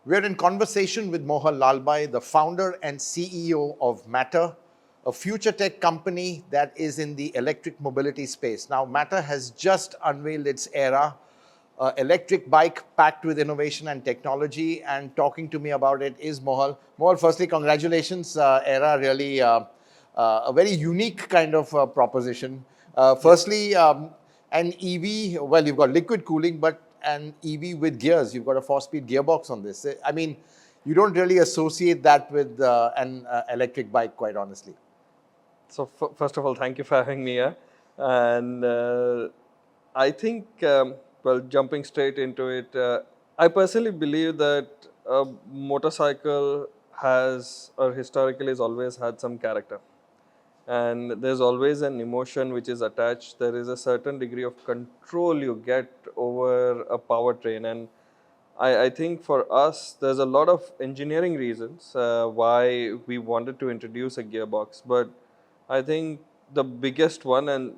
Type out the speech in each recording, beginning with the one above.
We're in conversation with Mohal Lalbhai, the founder and CEO of Matter, a future tech company that is in the electric mobility space. Now, Matter has just unveiled its era, electric bike packed with innovation and technology. And talking to me about it is Mohal. Mohal, firstly, congratulations. Era really a very unique kind of proposition. Firstly, an EV, well, you've got liquid cooling, but an EV with gears. You've got a 4-speed gearbox on this. I mean, you don't really associate that with an electric bike, quite honestly. So first of all, thank you for having me here. And I think, well, jumping straight into it, I personally believe that a motorcycle has, or historically has always had some character. And there's always an emotion which is attached. There is a certain degree of control you get over a powertrain. And I think for us, there's a lot of engineering reasons why we wanted to introduce a gearbox. But I think the biggest one, and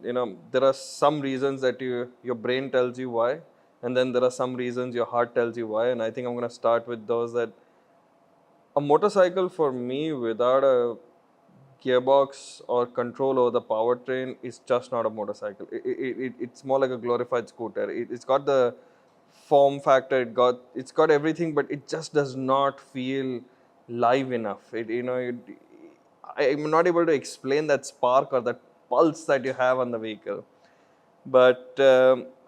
there are some reasons that your brain tells you why, and then there are some reasons your heart tells you why. And I think I'm going to start with those. That a motorcycle for me without a gearbox or control over the powertrain is just not a motorcycle. It's more like a glorified scooter. It's got the form factor, it's got everything, but it just does not feel live enough. I'm not able to explain that spark or that pulse that you have on the vehicle. But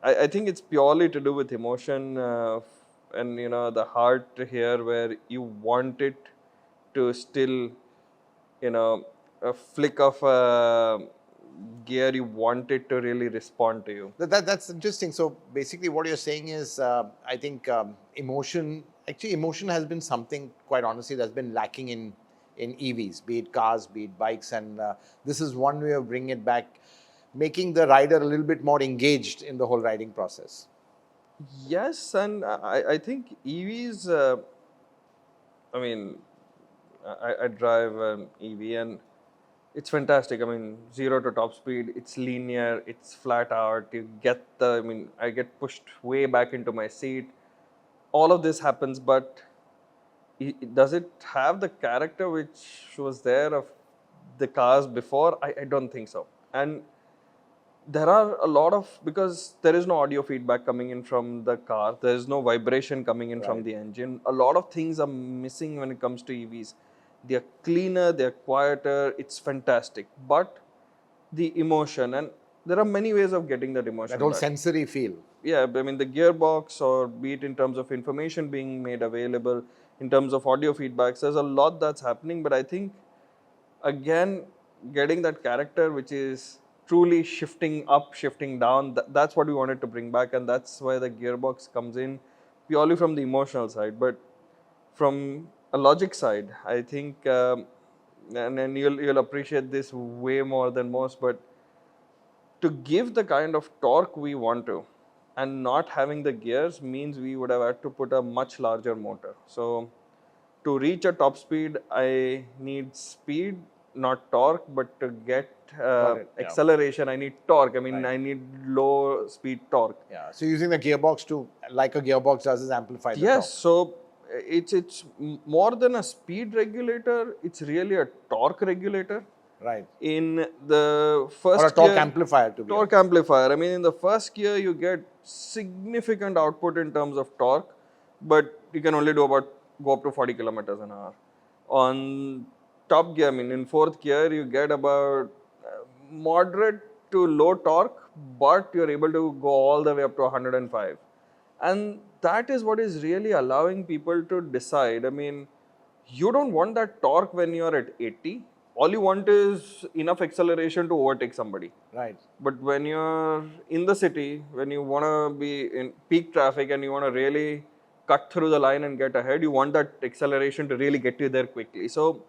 I think it's purely to do with emotion and the heart here, where you want it to still, a flick of a gear, you want it to really respond to you. That's interesting. So basically, what you're saying is, I think emotion. Actually, emotion has been something, quite honestly, that's been lacking in EVs, be it cars, be it bikes, and this is one way of bringing it back, making the rider a little bit more engaged in the whole riding process. Yes, and I think EVs. I mean, I drive an EV and it's fantastic. I mean, 0 to top speed, it's linear, it's flat out. I get pushed way back into my seat. All of this happens, but does it have the character which was there of the cars before? I don't think so. And there are a lot of, because there is no audio feedback coming in from the car, there is no vibration coming in from the engine. A lot of things are missing when it comes to EVs. They're cleaner, they're quieter, it's fantastic. But the emotion, and there are many ways of getting that emotion That whole back. sensory feel. Yeah, I mean, the gearbox, or be it in terms of information being made available, in terms of audio feedbacks, there's a lot that's happening. But I think, again, getting that character which is truly shifting up, shifting down, that's what we wanted to bring back. And that's why the gearbox comes in, purely from the emotional side. But from a logic side, I think, and you'll appreciate this way more than most, but to give the kind of torque we want to, and not having the gears, means we would have had to put a much larger motor. So to reach a top speed, I need speed, not torque. But to get acceleration, I need torque. I mean, I need low speed torque. Yeah. So using the gearbox to, like a gearbox does, is amplify the Yes, torque. so it's more than a speed regulator. It's really a torque regulator. Right. In the first Or a torque gear, amplifier, to be torque amplifier. I mean, in the first gear, you get significant output in terms of torque, but you can only go up to 40 kilometers an hour. On top gear, I mean, in fourth gear, you get about moderate to low torque, but you're able to go all the way up to 105. And that is what is really allowing people to decide. I mean, you don't want that torque when you're at 80. All you want is enough acceleration to overtake somebody. Right. But when you're in the city, when you want to be in peak traffic and you want to really cut through the line and get ahead, you want that acceleration to really get you there quickly. So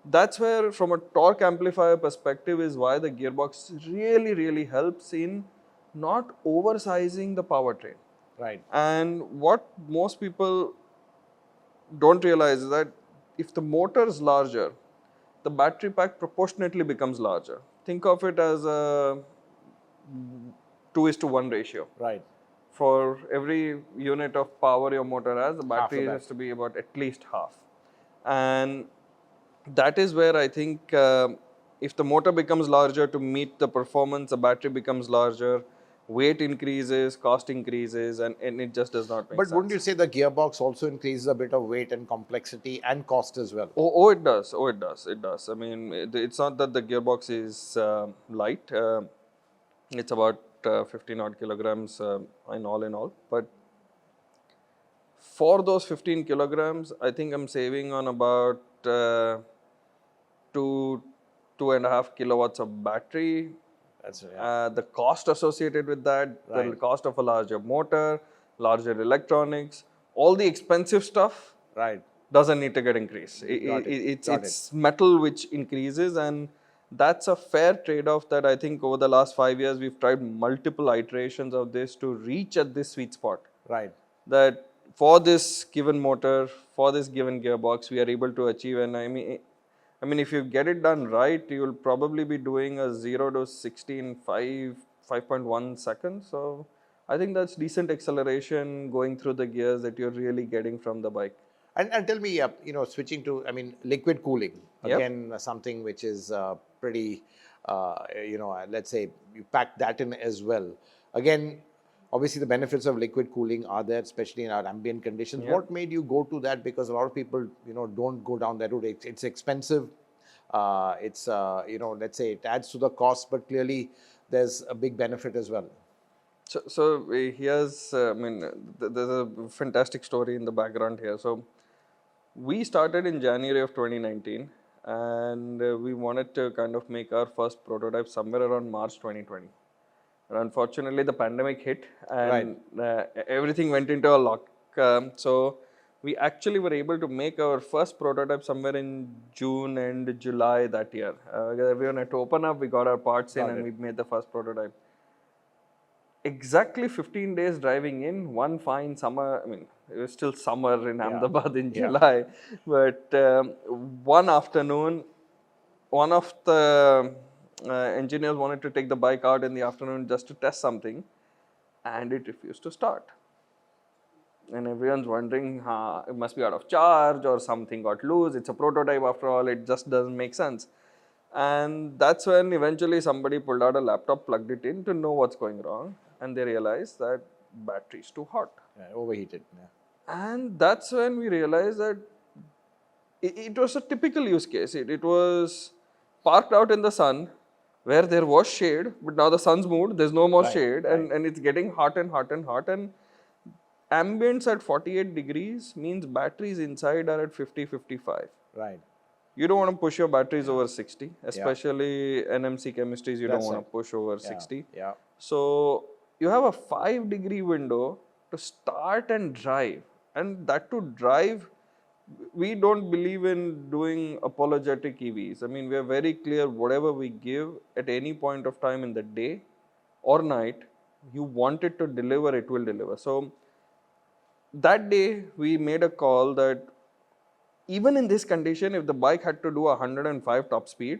that's where, from a torque amplifier perspective, is why the gearbox really, really helps in not oversizing the powertrain. Right. And what most people don't realize is that if the motor is larger, the battery pack proportionately becomes larger. Think of it as a 2:1 ratio. Right. for every unit of power your motor has, the Half battery of has that. to be about at least half. And that is where I think if the motor becomes larger to meet the performance, the battery becomes larger, weight increases, cost increases, and it just does not make But wouldn't you sense. say the gearbox also increases a bit of weight and complexity and cost as well? Oh, it does. Oh, it does. It does. I mean, it's not that the gearbox is light. It's about 15 odd kilograms in all. But for those 15 kilograms, I think I'm saving on about two, 2.5 kilowatts of battery. That's yeah. The cost associated with that, the Right. cost of a larger motor, larger electronics, all the expensive stuff Right. doesn't need to get increased. Got it. Got it. It's metal which increases, and that's a fair trade-off that I think over the last 5 years we've tried multiple iterations of this to reach at this sweet spot. Right. That for this given motor, for this given gearbox, we are able to achieve. And I mean, if you get it done right, you'll probably be doing a 0 to 60 in 5.1 seconds. So I think that's decent acceleration going through the gears that you're really getting from the bike. And tell me, switching to, I mean, liquid cooling, Yep. again, something which is pretty, let's say you pack that in as well. Again, obviously the benefits of liquid cooling are there, especially in our ambient conditions. Yep. What made you go to that? Because a lot of people, don't go down that route. It's expensive. Let's say it adds to the cost, but clearly there's a big benefit as well. So here's, I mean, there's a fantastic story in the background here. So we started in January of 2019, and we wanted to kind of make our first prototype somewhere around March 2020. And unfortunately, the pandemic hit, Right. and everything went into a lock. So we actually were able to make our first prototype somewhere in June and July that year. Everyone had to open up, we got our parts in, Got and it. we made the first prototype. Exactly 15 days driving in, one fine summer. I mean, it was still summer in Ahmedabad in Yeah. July, but one afternoon, one of the engineers wanted to take the bike out in the afternoon just to test something, and it refused to start. And everyone's wondering, it must be out of charge or something got loose. It's a prototype after all, it just doesn't make sense. And that's when eventually somebody pulled out a laptop, plugged it in to know what's going wrong, and they realized that battery is too hot. Yeah, overheated. Yeah. And that's when we realized that it was a typical use case. It was parked out in the sun where there was shade, but now the sun's moved, there's no more Right, shade, right. and it's getting hot and hot and hot. And ambience at 48 degrees means batteries inside are at 50, 55. Right. You don't want to push your batteries over 60, especially NMC chemistries, you don't That's want right. to push over Yeah. 60. Yeah. So you have a 5-degree window to start and drive. And that to drive, we don't believe in doing apologetic EVs. I mean, we are very clear whatever we give at any point of time in the day or night, you want it to deliver, it will deliver. So that day, we made a call that even in this condition, if the bike had to do 105 top speed,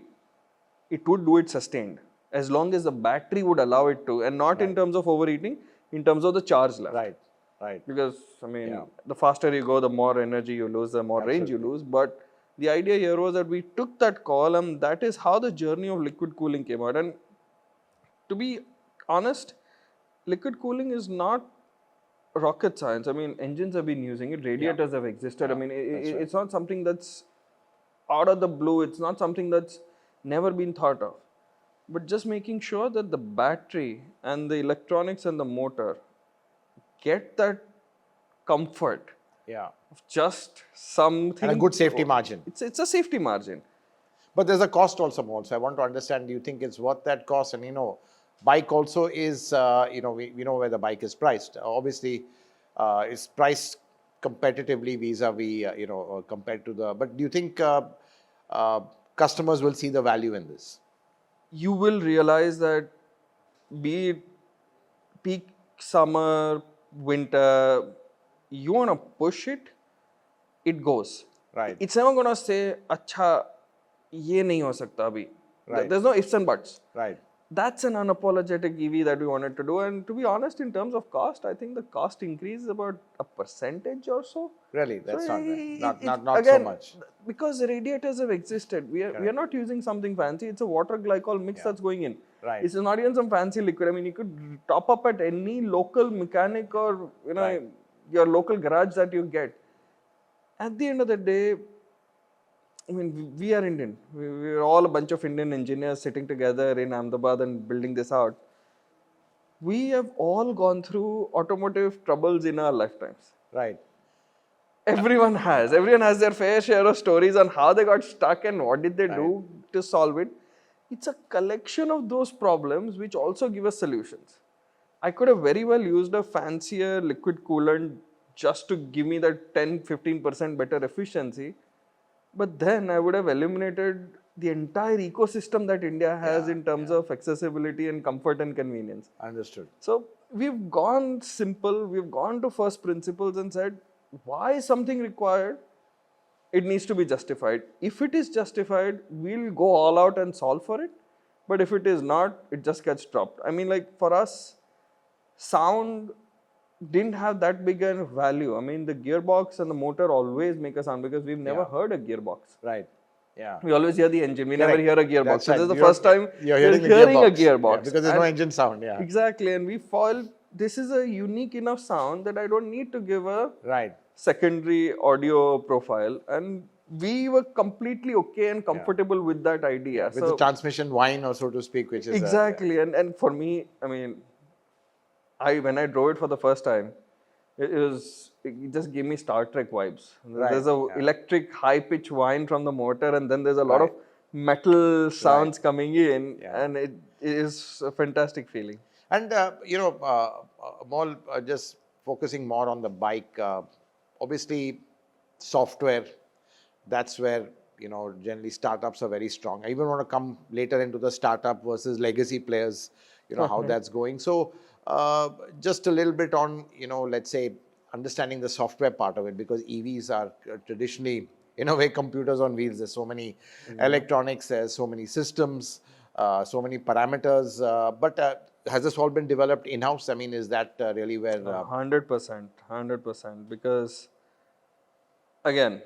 it would do it sustained as long as the battery would allow it to, and not in terms of overheating, in terms of the charge left. Right. Right. Because, I mean, Yeah. the faster you go, the more energy you lose, the more range you lose. But the idea here was that we took that call, and that is how the journey of liquid cooling came out. And to be honest, liquid cooling is not rocket science. I mean, engines have been using it, radiators have existed. I mean, it's not something that's out of the blue, it's not something that's never been thought of. But just making sure that the battery and the electronics and the motor get that comfort Yeah. of just something. And a good safety margin. It's a safety margin. But there's a cost also, Mohal. So I want to understand, do you think it's worth that cost? And, bike also is, we know where the bike is priced. Obviously, it's priced competitively vis-a-vis, compared to the, but do you think customers will see the value in this? You will realize that be it peak summer, winter, you want to push it, it goes. Right. It's never going to say, अच्छा, ये नहीं हो सकता अभी. Right. There's no ifs and buts. Right. that's an unapologetic EV that we wanted to do. And to be honest, in terms of cost, I think the cost increase is about a percentage or so. Really, that's So not bad. Not so again, much. because radiators have existed, we are not using something fancy. It's a water glycol mix that's going in. Right. It's not even some fancy liquid. I mean, you could top up at any local mechanic or your local garage that you get. At the end of the day, I mean, we are Indian. We're all a bunch of Indian engineers sitting together in Ahmedabad and building this out. We have all gone through automotive troubles in our lifetimes. Right. Everyone has. Everyone has their fair share of stories on how they got stuck and what did they do to solve it. It's a collection of those problems which also give us solutions. I could have very well used a fancier liquid coolant just to give me that 10-15% better efficiency. But then I would have eliminated the entire ecosystem that India has in terms of accessibility and comfort and convenience. Understood. So we've gone simple, we've gone to first principles and said, why is something required? It needs to be justified. If it is justified, we'll go all out and solve for it. But if it is not, it just gets dropped. I mean, like for us, sound didn't have that big a value. I mean, the gearbox and the motor always make a sound because we've never heard a gearbox. Right. Yeah. We always hear the engine. We never hear a gearbox. That's So right. this is the first time you're hearing a gearbox. Yeah, because there's no engine sound. Yeah. Exactly. And we felt this is a unique enough sound that I don't need to give a Right. secondary audio profile. And we were completely okay and comfortable with that idea. With the transmission whine, or so to speak, which is exactly. And for me, I mean, when I drove it for the first time, it just gave me Star Trek vibes. There's a electric high pitch whine from the motor, and then there's a lot of metal sounds coming in, and it is a fantastic feeling. And Mohal, just focusing more on the bike, obviously software, that's where generally startups are very strong. I even want to come later into the startup versus legacy players, how that's going. So just a little bit on, let's say, understanding the software part of it, because EVs are traditionally, in a way, computers on wheels. There's so many electronics, there's so many systems, so many parameters. But has this all been developed in-house? I mean, is that really where... 100%. Because, again,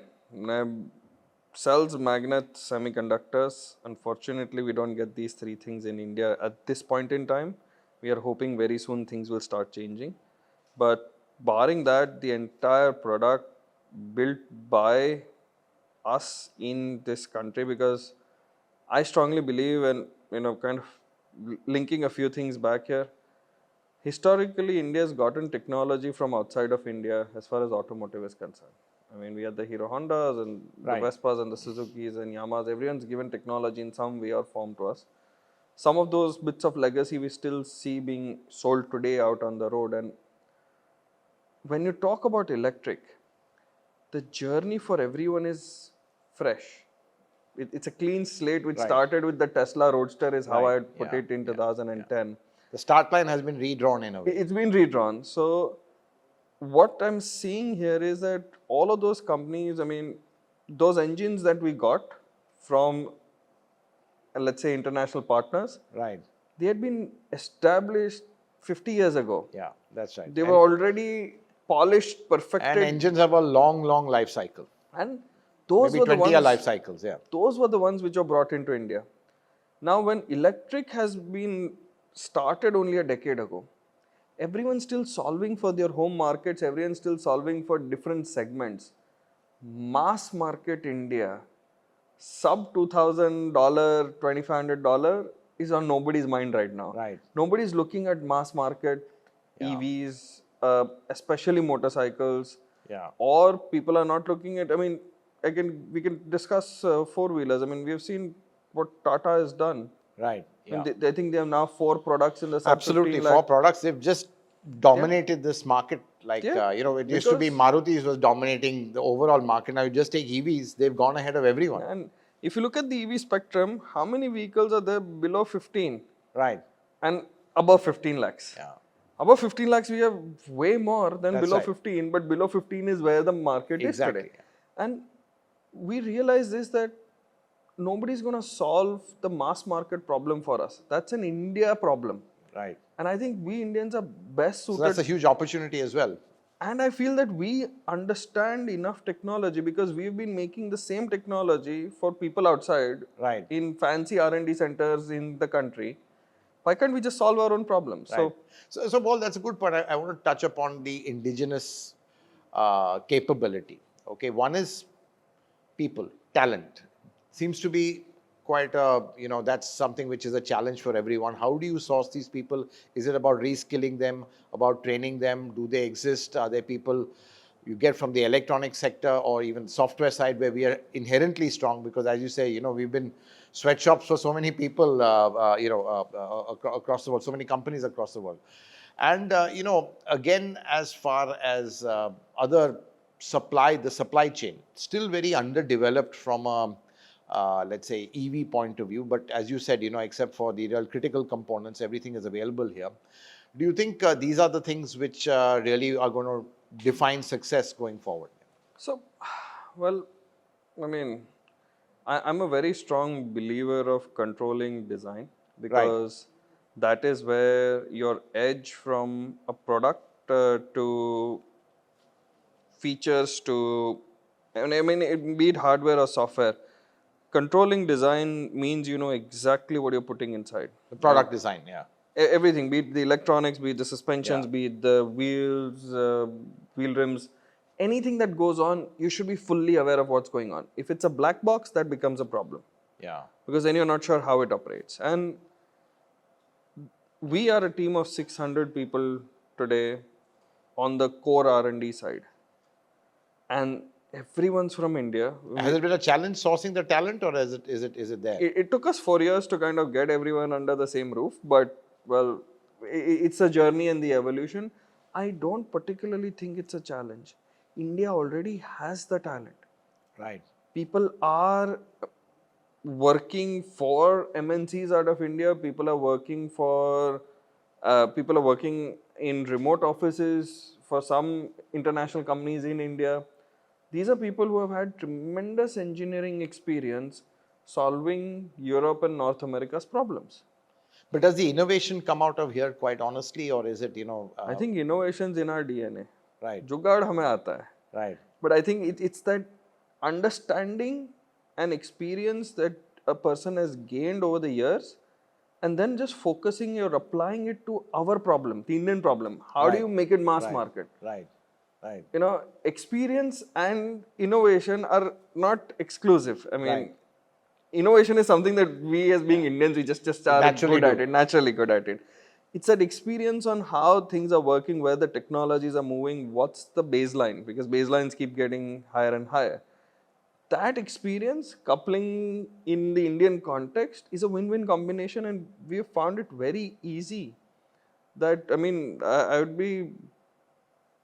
cells, magnets, semiconductors, unfortunately, we don't get these three things in India at this point in time. We are hoping very soon things will start changing. But barring that, the entire product built by us in this country, because I strongly believe, and kind of linking a few things back here, historically India has gotten technology from outside of India as far as automotive is concerned. I mean, we had the Hero Hondas and the Vespas and the Suzukis and Yamahas. Everyone's given technology in some way or form to us. Some of those bits of legacy we still see being sold today out on the road. And when you talk about electric, the journey for everyone is fresh. It's a clean slate which started with the Tesla Roadster, is how I would put it in 2010. The start line has been redrawn in a way. It's been redrawn. So what I'm seeing here is that all of those companies, I mean, those engines that we got from, let's say, international partners, they had been established 50 years ago. Yeah, that's right. They were already polished, perfected. And engines have a long life cycle. And those maybe were 20-year life cycles, Those were the ones which were brought into India. Now, when electric has been started only a decade ago, everyone's still solving for their home markets, everyone's still solving for different segments. Mass market India, sub $2,000, $2,500 is on nobody's mind right now. Nobody's looking at mass market EVs, especially motorcycles, or people are not looking at, I mean, we can discuss four-wheelers. I mean, we have seen what Tata has done. I think they have now 4 products in the sub Absolutely, 4 products. They've just dominated this market. Like, it used to be Maruti was dominating the overall market. Now you just take EVs, they've gone ahead of everyone. And if you look at the EV spectrum, how many vehicles are there below 15? And above 15 lakhs. Above 15 lakhs, we have way more than below 15, but below 15 is where the market is today. And we realize this, that nobody's going to solve the mass market problem for us. That's an India problem. Right. And I think we Indians are best So that's suited. a huge opportunity as well. And I feel that we understand enough technology because we've been making the same technology for people outside Right. in fancy R&D centers in the country. Why can't we just solve our own problems? Right. So Paul, that's a good point. I want to touch upon the indigenous capability. Okay, one is people, talent. Seems to be quite a, that's something which is a challenge for everyone. How do you source these people? Is it about reskilling them, about training them? Do they exist? Are there people you get from the electronic sector or even software side where we are inherently strong? Because as you say, we've been sweatshops for so many people, across the world, so many companies across the world. And, again, as far as other the supply chain, still very underdeveloped from a, let's say, EV point of view. But as you said, except for the real critical components, everything is available here. Do you think these are the things which really are going to define success going forward? So, well, I mean, I'm a very strong believer of controlling design Right. because that is where your edge from a product to features to, and I mean, be it hardware or software, controlling design means you know exactly what you're putting inside. The product design, yeah. Everything, be it the electronics, be it the suspensions, Yeah. be it the wheels, wheel rims, anything that goes on, you should be fully aware of what's going on. If it's a black box, that becomes a problem Yeah. because then you're not sure how it operates. And we are a team of 600 people today on the core R&D side, and everyone's from India. Has it been a challenge sourcing the talent, or is it there? It took us 4 years to kind of get everyone under the same roof, but well, it's a journey and the evolution. I don't particularly think it's a challenge. India already has the talent. Right. People are working for MNCs out of India. People are working in remote offices for some international companies in India. These are people who have had tremendous engineering experience solving Europe and North America's problems. But does the innovation come out of here, quite honestly, or is it, I think innovation's in our DNA. right, जुगाड़ हमें आता है. right, But I think it's that understanding and experience that a person has gained over the years, and then just focusing, you're applying it to our problem, the Indian problem. How do right, you make it mass right, market? right, right, You know, experience and innovation are not exclusive. I mean, right. innovation is something that we as being Indians, we just are Naturally good at do. it, naturally good at it. It's that experience on how things are working, where the technologies are moving, what's the baseline, because baselines keep getting higher and higher. That experience, coupling in the Indian context, is a win-win combination, and we have found it very easy. That, I mean, I would be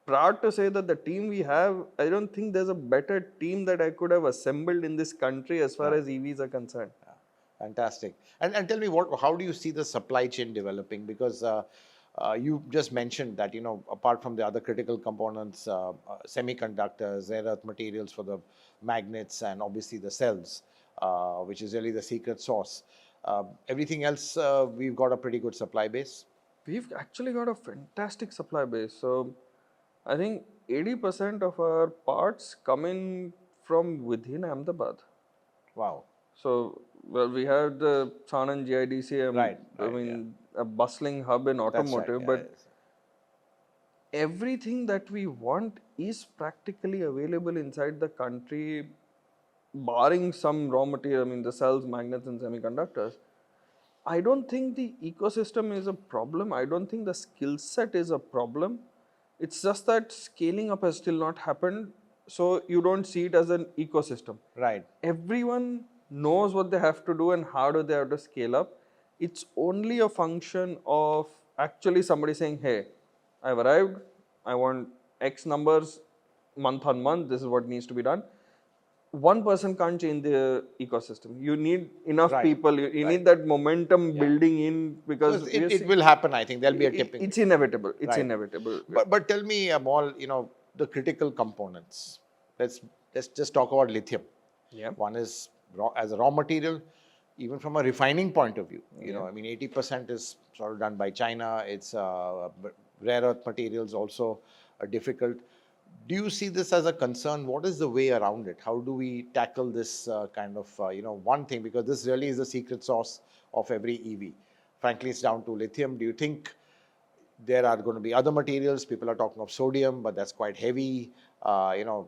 proud to say that the team we have, I don't think there's a better team that I could have assembled in this country as far as EVs are concerned. Fantastic. And tell me, how do you see the supply chain developing? Because you just mentioned that, apart from the other critical components, semiconductors, rare earth materials for the magnets, and obviously the cells, which is really the secret sauce. Everything else, we've got a pretty good supply base. We've actually got a fantastic supply base. So I think 80% of our parts come in from within Ahmedabad. Wow. So, well, we have the Sanand GIDC, Right, I right, mean, a bustling hub in That's right. automotive, Yeah, but everything that we want is practically available inside the country, barring some raw material, I mean, the cells, magnets, and semiconductors. I don't think the ecosystem is a problem. I don't think the skill set is a problem. It's just that scaling up has still not happened. So you don't see it as an ecosystem. right. Everyone knows what they have to do and how do they have to scale up. It's only a function of actually somebody saying, hey, I've arrived, I want X numbers month on month, this is what needs to be done. One person can't change the ecosystem. You need enough Right, people, you right. need that momentum building in, So because it will happen, I think. There'll be a tipping it's point. inevitable. It's Right. inevitable. But tell me, Amol, the critical components. Let's just talk about lithium. Yeah. One is as a raw material, even from a refining point of view. I mean, 80% is sort of done by China. It's rare earth materials also are difficult. Do you see this as a concern? What is the way around it? How do we tackle this kind of, one thing? Because this really is the secret sauce of every EV. Frankly, it's down to lithium. Do you think there are going to be other materials? People are talking of sodium, but that's quite heavy. Do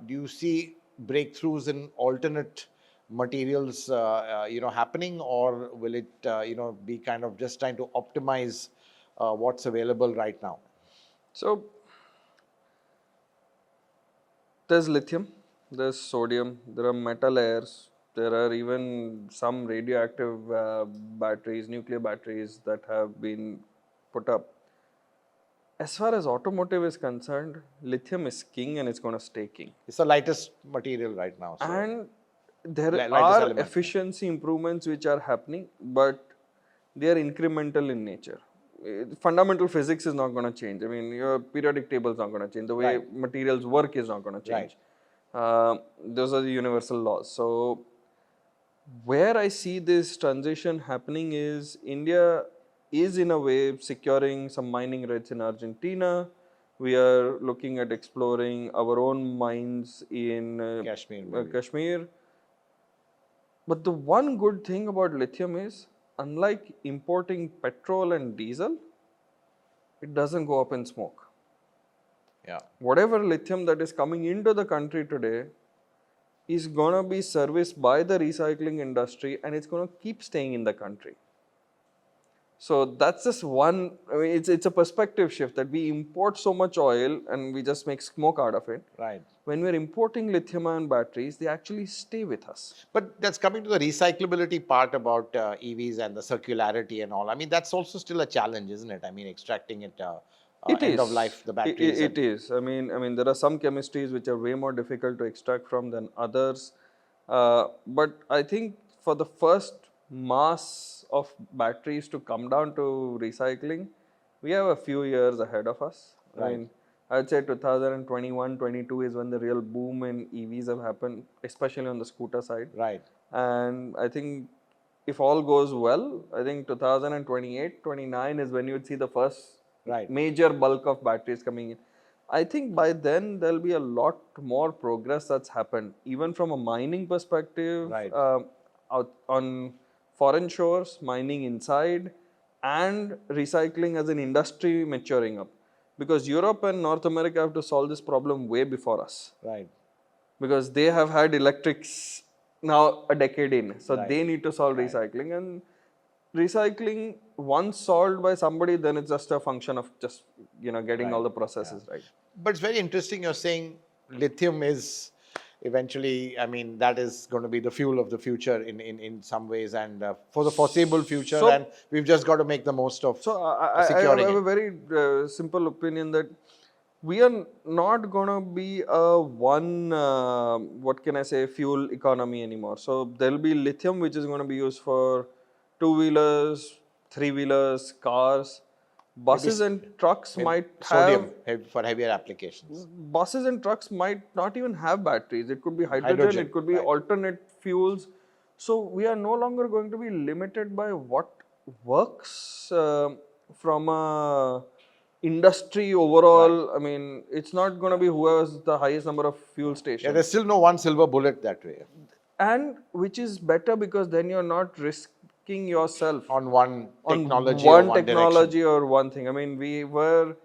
you see breakthroughs in alternate materials, happening, or will it, be kind of just trying to optimize what's available right now? So there's lithium, there's sodium, there are metal layers, there are even some radioactive batteries, nuclear batteries that have been put up. As far as automotive is concerned, lithium is king and it's going to stay king. It's the lightest material right now. So And there lightest are element. efficiency improvements which are happening, but they are incremental in nature. Fundamental physics is not going to change. I mean, your periodic table is not going to change. The way materials work is not going to change. Those are the universal laws. So, where I see this transition happening is India is in a way securing some mining rights in Argentina. We are looking at exploring our own mines in Kashmir. But the one good thing about lithium is, unlike importing petrol and diesel, it doesn't go up in smoke. Yeah. Whatever lithium that is coming into the country today is going to be serviced by the recycling industry and it's going to keep staying in the country. So that's just one, I mean, it's a perspective shift that we import so much oil and we just make smoke out of it. Right. When we're importing lithium-ion batteries, they actually stay with us. But that's coming to the recyclability part about EVs and the circularity and all. I mean, that's also still a challenge, isn't it? I mean, extracting it, end of life, the batteries. It is. I mean, there are some chemistries which are way more difficult to extract from than others. But I think for the first mass of batteries to come down to recycling, we have a few years ahead of us. I mean, I'd say 2021, 22 is when the real boom in EVs have happened, especially on the scooter side. Right. And I think if all goes well, I think 2028, 29 is when you would see the first major bulk of batteries coming in. I think by then there'll be a lot more progress that's happened, even from a mining perspective, out on foreign shores, mining inside, and recycling as an industry maturing up. Because Europe and North America have to solve this problem way before us. Right. Because they have had electrics now a decade in. So they need to solve recycling. And recycling, once solved by somebody, then it's just a function of just, getting all the processes right. But it's very interesting you're saying lithium is eventually, I mean, that is going to be the fuel of the future in some ways, and for the foreseeable future, and we've just got to make the most of securing I have a very simple opinion that we are not going to be a fuel economy anymore. So there'll be lithium which is going to be used for two-wheelers, three-wheelers, cars. Buses and trucks might have sodium for heavier applications. Buses and trucks might not even have batteries. It could be hydrogen. It could be alternate fuels. So we are no longer going to be limited by what works from a industry overall. I mean, it's not going to be who has the highest number of fuel stations. Yeah, there's still no one silver bullet that way. And which is better because then you're not risking yourself on one technology, or one thing. I mean, we were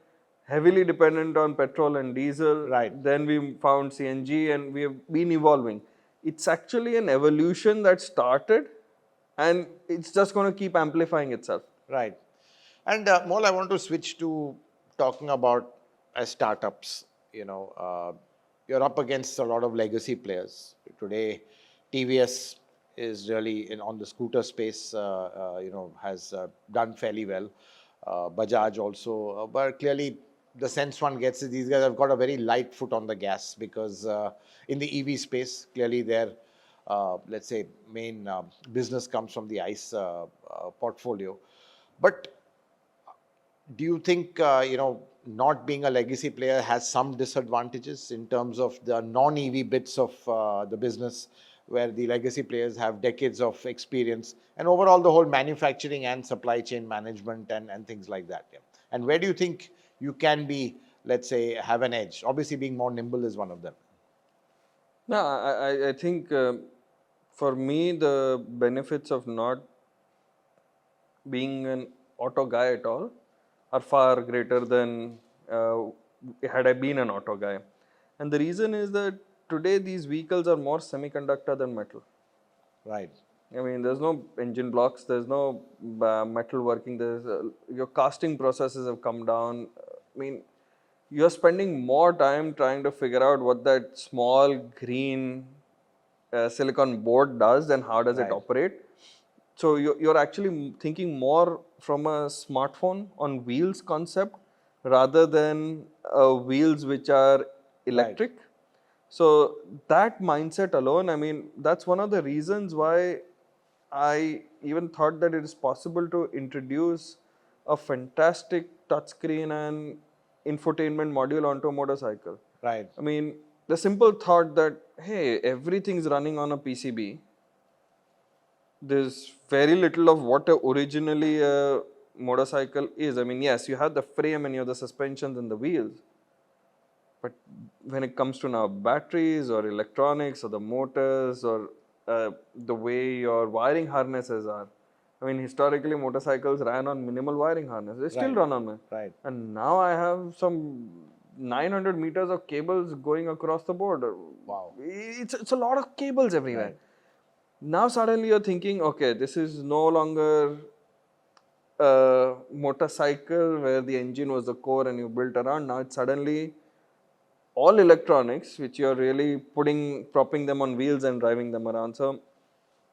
heavily dependent on petrol and diesel. Then we found CNG and we have been evolving. It's actually an evolution that started and it's just going to keep amplifying itself. Right. And Mohal, I want to switch to talking about startups. You're up against a lot of legacy players. Today, TVS is really on the scooter space, has done fairly well. Bajaj also, but clearly the sense one gets is these guys have got a very light foot on the gas because in the EV space, clearly their, let's say, main business comes from the ICE portfolio. But do you think, not being a legacy player has some disadvantages in terms of the non-EV bits of the business, where the legacy players have decades of experience, and overall the whole manufacturing and supply chain management and things like that. Yeah. And where do you think you can be, let's say, have an edge? Obviously, being more nimble is one of them. No, I think for me, the benefits of not being an auto guy at all are far greater than had I been an auto guy. And the reason is that today these vehicles are more semiconductor than metal. Right. I mean, there's no engine blocks, there's no metal working, there's your casting processes have come down. I mean, you're spending more time trying to figure out what that small green silicon board does and how does it Right. operate. So you're actually thinking more from a smartphone on wheels concept rather than wheels which are electric. So that mindset alone, I mean, that's one of the reasons why I even thought that it is possible to introduce a fantastic touchscreen and infotainment module onto a motorcycle. Right. I mean, the simple thought that, hey, everything's running on a PCB. There's very little of what originally a motorcycle is. I mean, yes, you have the frame and you have the suspensions and the wheels. But when it comes to now batteries or electronics or the motors or the way your wiring harnesses are, I mean, historically motorcycles ran on minimal wiring harness. They still run on it. Right. And now I have some 900 meters of cables going across the board. Wow. It's a lot of cables everywhere. Right. Now suddenly you're thinking, okay, this is no longer a motorcycle where the engine was the core and you built around. Now it's suddenly all electronics, which you're really propping them on wheels and driving them around. So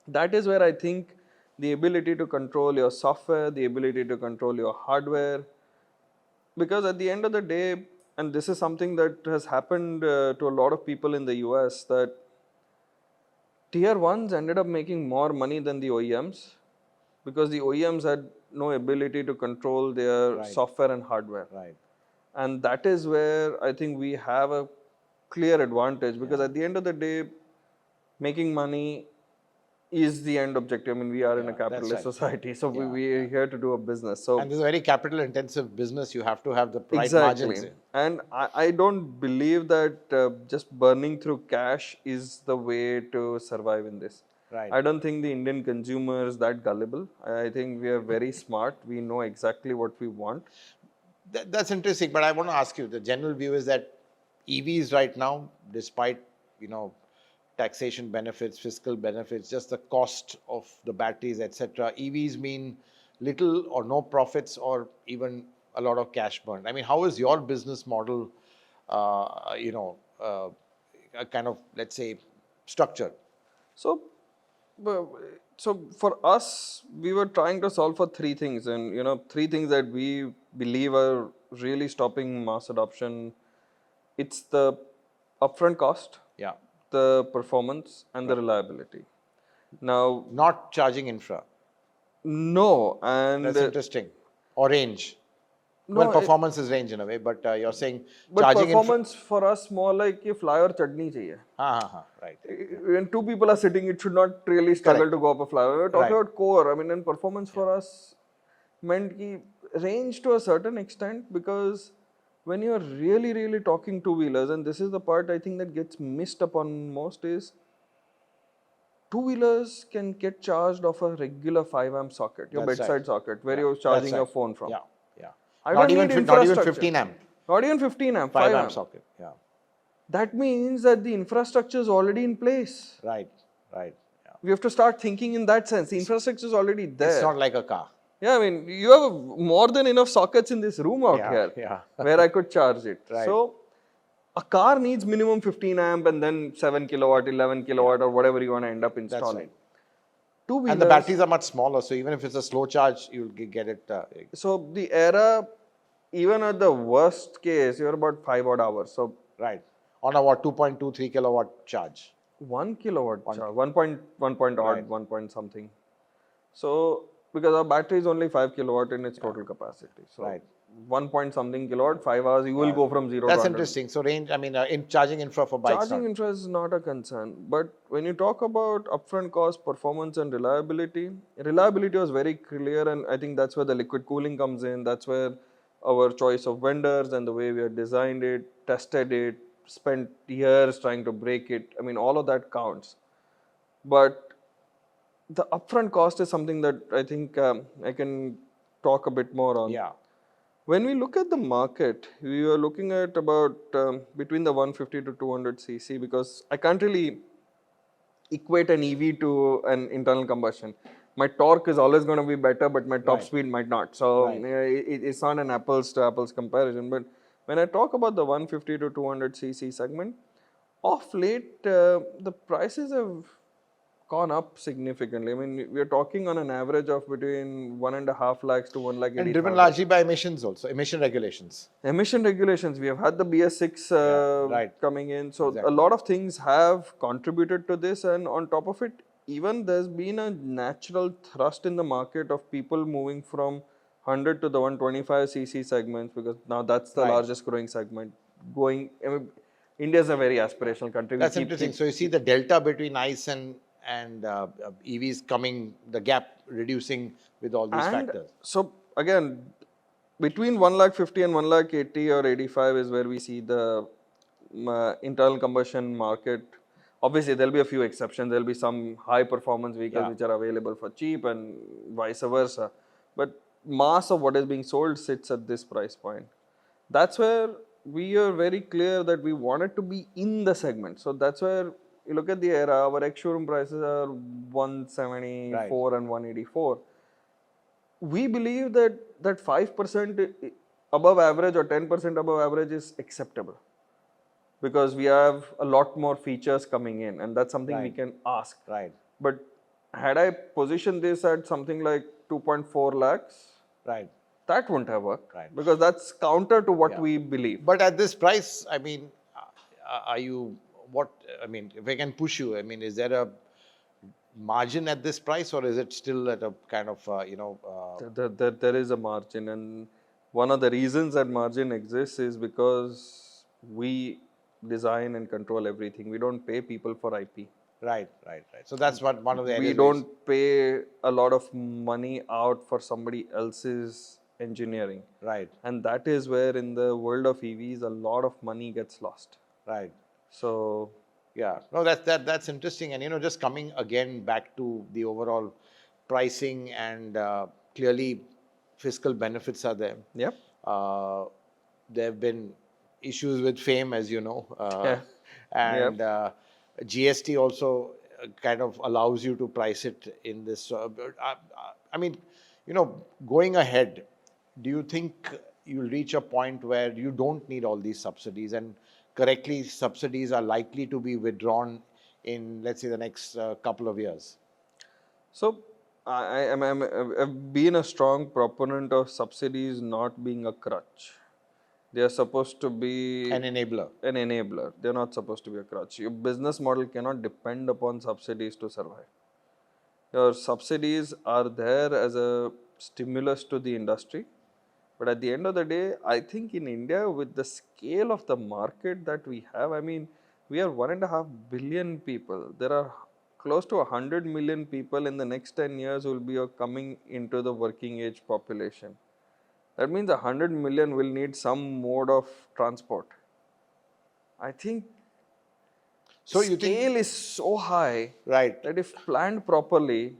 that is where I think the ability to control your software, the ability to control your hardware, because at the end of the day, and this is something that has happened to a lot of people in the US, that tier 1s ended up making more money than the OEMs because the OEMs had no ability to control their software and hardware. Right. And that is where I think we have a clear advantage because at the end of the day, making money is the end objective. I mean, we are in a capitalist society, so we're here to do a business. So and this is a very capital intensive business. You have to have the right exactly. margins. And I don't believe that just burning through cash is the way to survive in this. Right. I don't think the Indian consumer is that gullible. I think we are very smart. We know exactly what we want. That's interesting, but I want to ask you, the general view is that EVs right now, despite, taxation benefits, fiscal benefits, just the cost of the batteries, etc., EVs mean little or no profits or even a lot of cash burn. I mean, how is your business model, kind of, let's say, structured? So, so for us, we were trying to solve for three things, and three things that we believe are really stopping mass adoption. It's the upfront cost, the performance, and the reliability. Now, not charging infra. No, and that's interesting. Or range. No, well, performance is range in a way, but you're saying but charging performance for us more like ये fly or chutney चाहिए. Right. When two people are sitting, it should not really struggle to go up a flyover. We're talking about core. I mean, and performance for us meant ki range to a certain extent, because when you're really, really talking two-wheelers, and this is the part I think that gets missed upon most, is two-wheelers can get charged off a regular 5 amp socket, your bedside socket, where you're charging your phone from. Not even 15 amp. Not even 15 amp, 5 amp socket. That means that the infrastructure is already in place. Right. We have to start thinking in that sense. The infrastructure is already there. It's not like a car. Yeah, I mean, you have more than enough sockets in this room out here where I could charge it. So, a car needs minimum 15 amp and then 7 kilowatt, 11 kilowatt, or whatever you want to end up installing. Two-wheelers, and the batteries are much smaller, so even if it's a slow charge, you'll get it. So, the era, even at the worst case, you're about 5 odd hours. So, right. On a 2.23 kilowatt charge. 1 kilowatt charge, 1 point odd, 1 point something. So, because our battery is only 5 kilowatt in its total capacity. So, 1 point something kilowatt, 5 hours, you will go from 0 to That's 100. interesting. So range, I mean, in charging infra for bikes. Charging infra is not a concern, but when you talk about upfront cost, performance, and reliability was very clear, and I think that's where the liquid cooling comes in. That's where our choice of vendors and the way we have designed it, tested it, spent years trying to break it. I mean, all of that counts. But the upfront cost is something that I think I can talk a bit more on. Yeah. When we look at the market, we are looking at about between the 150 to 200 cc, because I can't really equate an EV to an internal combustion. My torque is always going to be better, but my top speed might not. So Right. it's not an apples to apples comparison. But when I talk about the 150 to 200 cc segment, of late the prices have gone up significantly. I mean, we are talking on an average of between 1.5 lakhs to 1 lakh And 85. driven largely by emissions also, emission regulations. Emission regulations, we have had the BS6 right. coming in. So Exactly. a lot of things have contributed to this. And on top of it, even there's been a natural thrust in the market of people moving from 100 to the 125 cc segments, because now that's the Right. largest growing segment. I mean, India is a very aspirational country. That's interesting. So you see the delta between ICE and EVs coming, the gap reducing with all these And factors. so again, between 1 lakh 50 and 1 lakh 80 or 85 is where we see the internal combustion market. Obviously, there'll be a few exceptions. There'll be some high performance vehicles which are available for cheap and vice versa. But mass of what is being sold sits at this price point. That's where we are very clear that we wanted to be in the segment. So that's where you look at the era, our ex-showroom prices are 174 and 184. We believe that 5% above average or 10% above average is acceptable, because we have a lot more features coming in, and that's something we can ask. Right. But had I positioned this at something like 2.4 lakhs, Right. that wouldn't have worked, because that's counter to what we believe. But at this price, I mean, are you, what, I mean, if I can push you, I mean, is there a margin at this price, or is it still at a kind of, There is a margin, and one of the reasons that margin exists is because we design and control everything. We don't pay people for IP. Right. So that's what one of the We areas don't pay a lot of money out for somebody else's engineering. Right. And that is where in the world of EVs a lot of money gets lost. Right. So yeah, no, that's interesting. And just coming again back to the overall pricing, and clearly fiscal benefits are there. Yep. There have been issues with FAME, as you know, Yeah. and GST also kind of allows you to price it in this. I mean, going ahead, do you think you'll reach a point where you don't need all these subsidies, and correctly subsidies are likely to be withdrawn in, let's say, the next couple of years? So I've been a strong proponent of subsidies not being a crutch. They are supposed to be An enabler. An enabler. They're not supposed to be a crutch. Your business model cannot depend upon subsidies to survive. Your subsidies are there as a stimulus to the industry. But at the end of the day, I think in India, with the scale of the market that we have, I mean, we are 1.5 billion people. There are close to 100 million people in the next 10 years who will be coming into the working age population. That means 100 million will need some mode of transport. I think So scale is so high that if planned properly,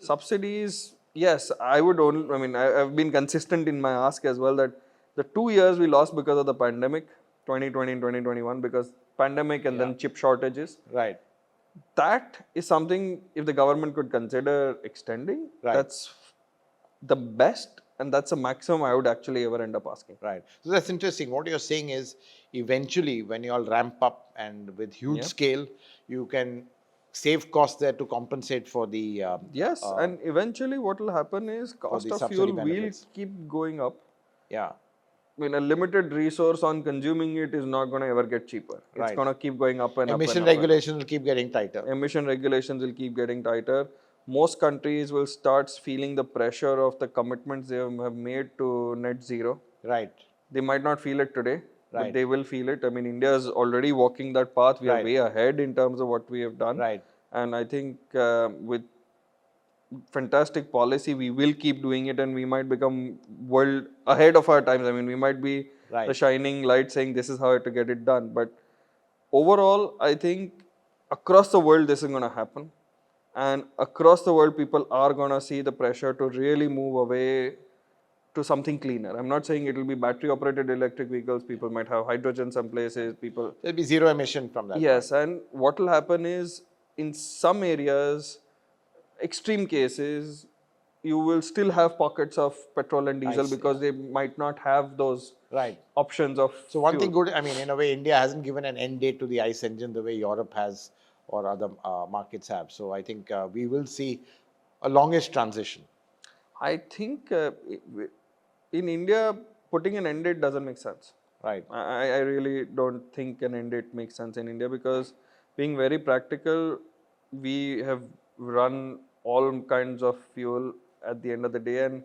subsidies, yes, I would only, I mean, I've been consistent in my ask as well that the 2 years we lost because of the pandemic, 2020 and 2021, because pandemic and then chip shortages. Right. That is something, if the government could consider extending, that's the best, and that's a maximum I would actually ever end up asking. Right. So that's interesting. What you're saying is, eventually, when you all ramp up and with huge scale, you can save costs there to compensate for the yes, and eventually what will happen is cost of fuel will keep going up. Yeah. I mean, a limited resource on consuming it is not going to ever get cheaper. It's going to keep going up and Emission up. regulations will keep getting tighter. Emission regulations will keep getting tighter. Most countries will start feeling the pressure of the commitments they have made to net zero. Right. They might not feel it today, but Right. they will feel it. I mean, India is already walking that path. We are Right. way ahead in terms of what we have done. Right. And I think with fantastic policy, we will keep doing it, and we might become world ahead of our times. I mean, we might be the Right. shining light saying this is how to get it done. But overall, I think across the world, this is going to happen. And across the world, people are going to see the pressure to really move away to something cleaner. I'm not saying it will be battery operated electric vehicles. People might have hydrogen some places. People, There'll be zero emission from that yes. point. And what will happen is in some areas, extreme cases, you will still have pockets of petrol and diesel Nice, because they might not have those Right. options of So one thing fuel. good, I mean, in a way, India hasn't given an end date to the ICE engine the way Europe has or other markets have. So I think we will see a longish transition. I think in India, putting an end date doesn't make sense. Right. I really don't think an end date makes sense in India because being very practical, we have run all kinds of fuel at the end of the day, and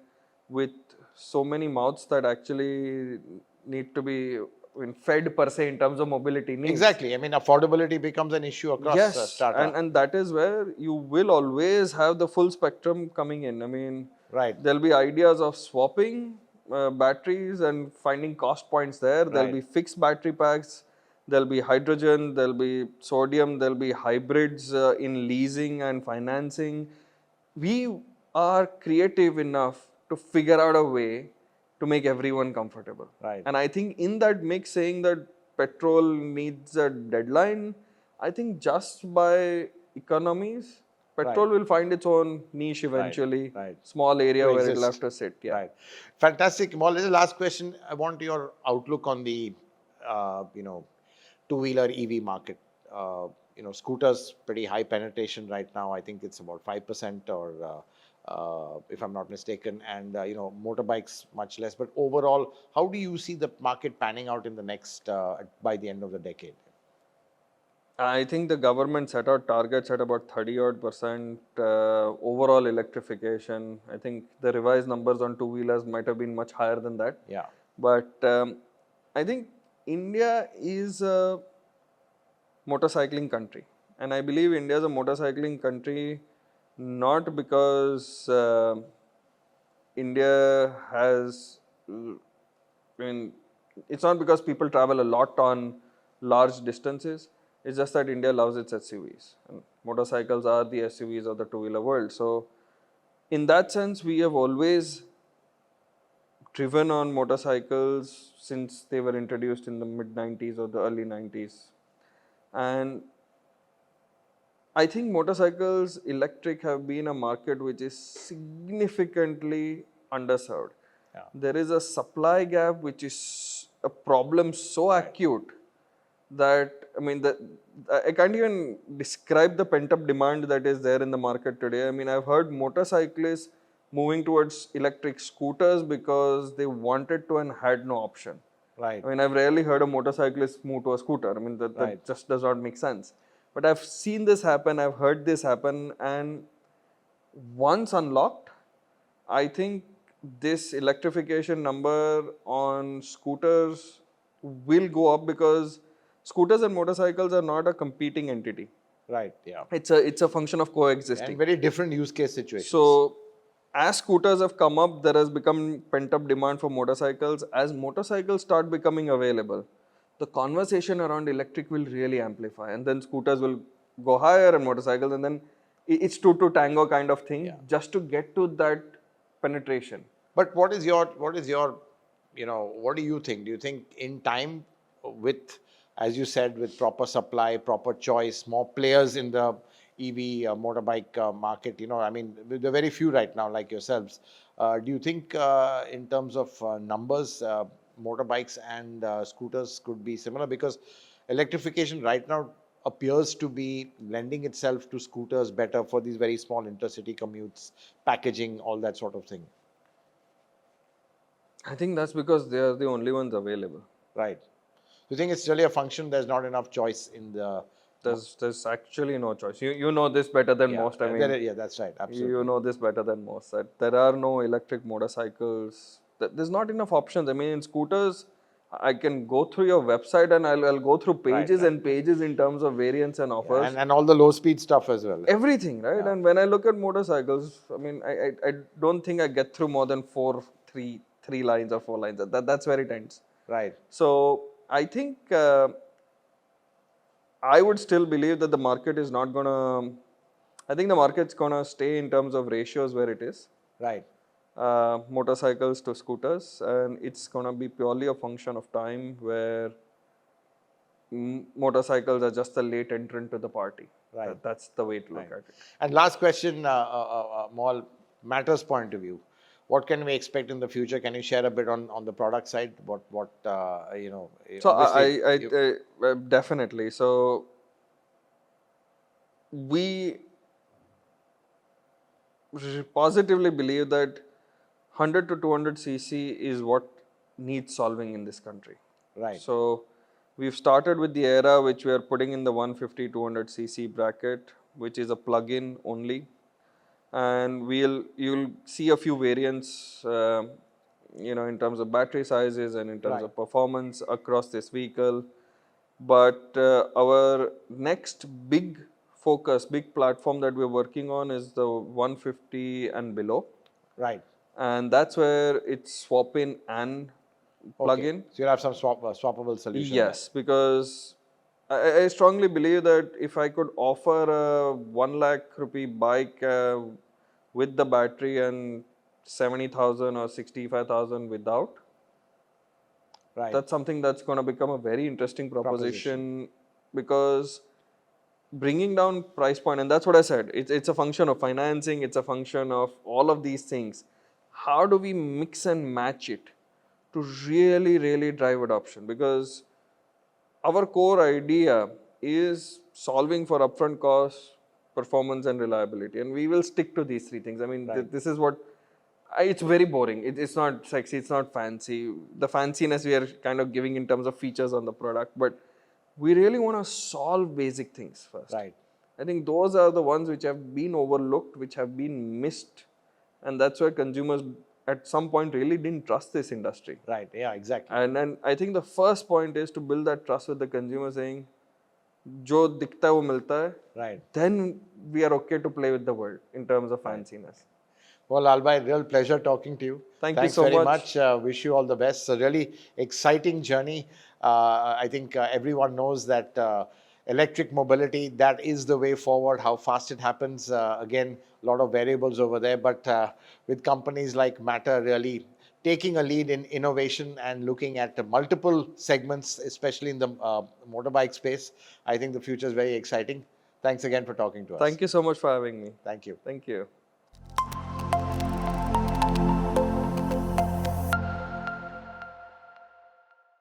with so many mouths that actually need to be, I mean, fed per se in terms of mobility needs. Exactly. I mean, affordability becomes an issue across Yes, strata. and that is where you will always have the full spectrum coming in. I mean, Right. there'll be ideas of swapping batteries and finding cost points there. There'll Right. be fixed battery packs. There'll be hydrogen. There'll be sodium. There'll be hybrids in leasing and financing. We are creative enough to figure out a way to make everyone comfortable. Right. And I think in that mix, saying that petrol needs a deadline, I think just by economies, petrol will find its own niche eventually. Right. Small area where it'll have Coexist. to sit. Yeah. Right. Fantastic. Mohal, this is the last question. I want your outlook on the, two-wheeler EV market. Scooters, pretty high penetration right now. I think it's about 5% or if I'm not mistaken. And, motorbikes much less. But overall, how do you see the market panning out in the next, by the end of the decade? I think the government set out targets at about 30 odd percent overall electrification. I think the revised numbers on two wheelers might have been much higher than that. Yeah. But I think India is a motorcycling country. And I believe India is a motorcycling country not because India has, I mean, it's not because people travel a lot on large distances. It's just that India loves its SUVs. And motorcycles are the SUVs of the two-wheeler world. So, in that sense, we have always driven on motorcycles since they were introduced in the mid 90s or the early 90s. And I think motorcycles electric have been a market which is significantly underserved. Yeah. There is a supply gap which is a problem so acute that I mean I can't even describe the pent up demand that is there in the market today. I mean, I've heard motorcyclists moving towards electric scooters because they wanted to and had no option. Right. I mean, I've rarely heard a motorcyclist move to a scooter. I mean, that just does not make sense. But I've seen this happen, I've heard this happen, and once unlocked, I think this electrification number on scooters will go up because scooters and motorcycles are not a competing entity. Right. Yeah. It's a function of coexisting. And very different use case situations. So, as scooters have come up, there has become pent up demand for motorcycles. As motorcycles start becoming available, the conversation around electric will really amplify, and then scooters will go higher and motorcycles, and then it's two to tango kind of thing just to get to that penetration. But what is your, what do you think? Do you think in time with, as you said, with proper supply, proper choice, more players in the EV motorbike market, I mean, there are very few right now like yourselves. Do you think in terms of numbers, motorbikes and scooters could be similar? Because electrification right now appears to be lending itself to scooters better for these very small intercity commutes, packaging, all that sort of thing. I think that's because they are the only ones available. Right. Do you think it's really a function? There's not enough choice in the. There's actually no choice. You know this better than most. I mean, yeah, that's right. Absolutely. you know this better than most. That there are no electric motorcycles. there's not enough options. I mean, in scooters, I can go through your website and I'll go through pages and pages in terms of variants and offers. And all the low speed stuff as well. Everything, right? And when I look at motorcycles, I mean, I don't think I get through more than three lines or 4 lines. That's where it ends. Right. So I think I would still believe that the market is not gonna. I think the market's gonna stay in terms of ratios where it is. Right. Motorcycles to scooters, and it's gonna be purely a function of time where motorcycles are just a late entrant to the party. Right. That's the way to look at it. And last question, Mohal, Matter's point of view. What can we expect in the future? Can you share a bit on the product side? What you know? So obviously I definitely. So we positively believe that 100 to 200 cc is what needs solving in this country. Right. So we've started with the era which we are putting in the 150 200 cc bracket, which is a plug-in only, and you'll see a few variants, in terms of battery sizes and in terms of performance across this vehicle. But our next big platform that we're working on is the 150 and below. Right. And that's where it's swap in and plug in. So you'll have some swappable solution. Yes, because I strongly believe that if I could offer a 1 lakh rupee bike with the battery and 70,000 or 65,000 without, that's something that's going to become a very interesting proposition, because bringing down price point, and that's what I said, it's a function of financing, it's a function of all of these things. How do we mix and match it to really, really drive adoption? Because our core idea is solving for upfront costs, performance, and reliability, and we will stick to these three things. I mean, this is what. It's very boring. It's not sexy. It's not fancy. The fanciness we are kind of giving in terms of features on the product, but we really want to solve basic things first. Right. I think those are the ones which have been overlooked, which have been missed, and that's why consumers at some point really didn't trust this industry. Right. Yeah. Exactly. And I think the first point is to build that trust with the consumer, saying, "Jo dikhta hai wo milta hai." Right. Then we are okay to play with the world in terms of fanciness. Well, Lalbhai, real pleasure talking to you. Thanks you so very much. Wish you all the best. It's a really exciting journey. I think everyone knows that electric mobility, that is the way forward. How fast it happens, again, a lot of variables over there. But with companies like Matter really taking a lead in innovation and looking at multiple segments, especially in the motorbike space, I think the future is very exciting. Thanks again for talking to us. Thank you so much for having me. Thank you. Thank you.